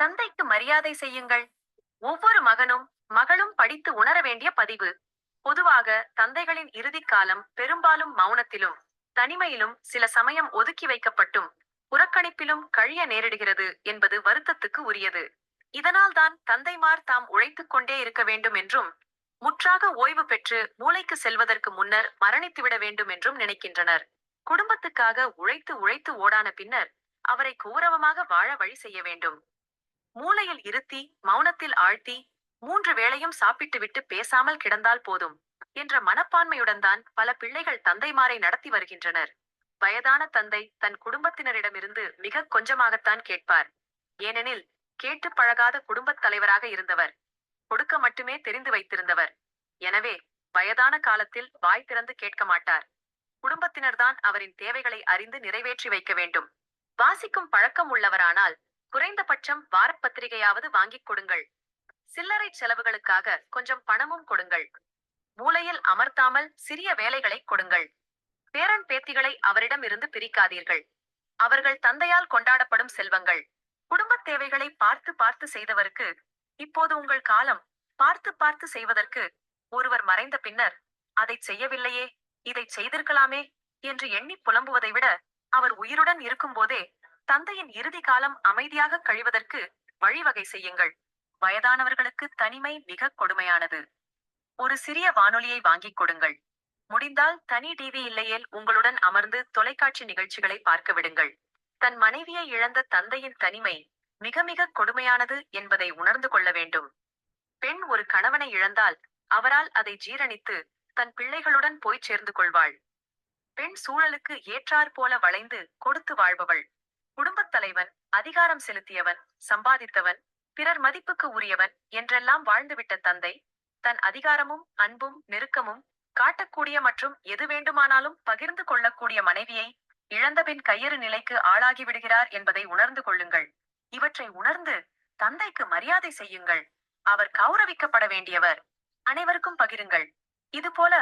தந்தைக்கு மரியாதை செய்யுங்கள். ஒவ்வொரு மகனும் மகளும் படித்து உணர வேண்டிய பதிவு. பொதுவாக தந்தைகளின் இறுதிக் காலம் பெரும்பாலும் மௌனத்திலும் தனிமையிலும் சில சமயம் ஒதுக்கி வைக்கப்பட்டும் புறக்கணிப்பிலும் கழிய நேரிடுகிறது என்பது வருத்தத்துக்கு உரியது. இதனால்தான் தந்தைமார் தாம் உழைத்துக் கொண்டே இருக்க வேண்டும் என்றும் முற்றாக ஓய்வு பெற்று மூளைக்கு செல்வதற்கு முன்னர் மரணித்துவிட வேண்டும் என்றும் நினைக்கின்றனர். குடும்பத்துக்காக உழைத்து உழைத்து ஓடான பின்னர் அவரை கௌரவமாக வாழ வழி செய்ய வேண்டும். மூலையில் இருத்தி மௌனத்தில் ஆழ்த்தி 3 வேளையும் சாப்பிட்டுவிட்டு பேசாமல் கிடந்தால் போதும் என்ற மனப்பான்மையுடன் தான் பல பிள்ளைகள் தந்தைமாரை நடத்தி வருகின்றனர். வயதான தந்தை தன் குடும்பத்தினரிடமிருந்து மிக கொஞ்சமாகத்தான் கேட்பார். ஏனெனில் கேட்டு பழகாத குடும்பத் தலைவராக இருந்தவர். கொடுக்க மட்டுமே தெரிந்து வைத்திருந்தவர். எனவே வயதான காலத்தில் வாய் திறந்து கேட்க மாட்டார். குடும்பத்தினர்தான் அவரின் தேவைகளை அறிந்து நிறைவேற்றி வைக்க வேண்டும். வாசிக்கும் பழக்கம் உள்ளவரானால் குறைந்தபட்சம் வாரப்பத்திரிகையாவது வாங்கிக் கொடுங்கள். சில்லறை செலவுகளுக்காக கொஞ்சம் பணமும் கொடுங்கள். மூலையில் அமர்த்தாமல் சிறிய வேலைகளை கொடுங்கள். பேரன் பேத்திகளை அவரிடம் இருந்து பிரிக்காதீர்கள். அவர்கள் தந்தையால் கொண்டாடப்படும் செல்வங்கள். குடும்பத் தேவைகளை பார்த்து பார்த்து செய்தவருக்கு இப்போது உங்கள் காலம். பார்த்து பார்த்து செய்வதற்கு ஒருவர் மறைந்த பின்னர் அதைச் செய்யவில்லையே, இதைச் செய்திருக்கலாமே என்று எண்ணி புலம்புவதை விட அவர் உயிருடன் இருக்கும்போதே தந்தையின் இறுதி காலம் அமைதியாக கழிவதற்கு வழிவகை செய்யுங்கள். வயதானவர்களுக்கு தனிமை மிக கொடுமையானது. ஒரு சிறிய வானொலியை வாங்கிக் கொடுங்கள். முடிந்தால் தனி டிவி இல்லையேல் உங்களுடன் அமர்ந்து தொலைக்காட்சி நிகழ்ச்சிகளை பார்க்க விடுங்கள். தன் மனைவியை இழந்த தந்தையின் தனிமை மிக மிக கொடுமையானது என்பதை உணர்ந்து கொள்ள வேண்டும். பெண் ஒரு கணவனை இழந்தால் அவரால் அதை ஜீரணித்து தன் பிள்ளைகளுடன் போய்ச் சேர்ந்து கொள்வாள். பெண் சூழலுக்கு ஏற்றாற் போல வளைந்து கொடுத்து வாழ்பவள். குடும்பத் தலைவன் அதிகாரம் செலுத்தியவன், சம்பாதித்தவன், பிறர் மதிப்புக்கு உரியவன் என்றெல்லாம் வாழ்ந்துவிட்ட தந்தை தன் அதிகாரமும் அன்பும் நெருக்கமும் காட்டக்கூடிய மற்றும் எது வேண்டுமானாலும் பகிர்ந்து கொள்ளக்கூடிய மனைவியை இழந்தபின் கையறு நிலைக்கு ஆளாகிவிடுகிறார் என்பதை உணர்ந்து கொள்ளுங்கள். இவற்றை உணர்ந்து தந்தைக்கு மரியாதை செய்யுங்கள். அவர் கௌரவிக்கப்பட வேண்டியவர். அனைவருக்கும் பகிருங்கள். இதுபோல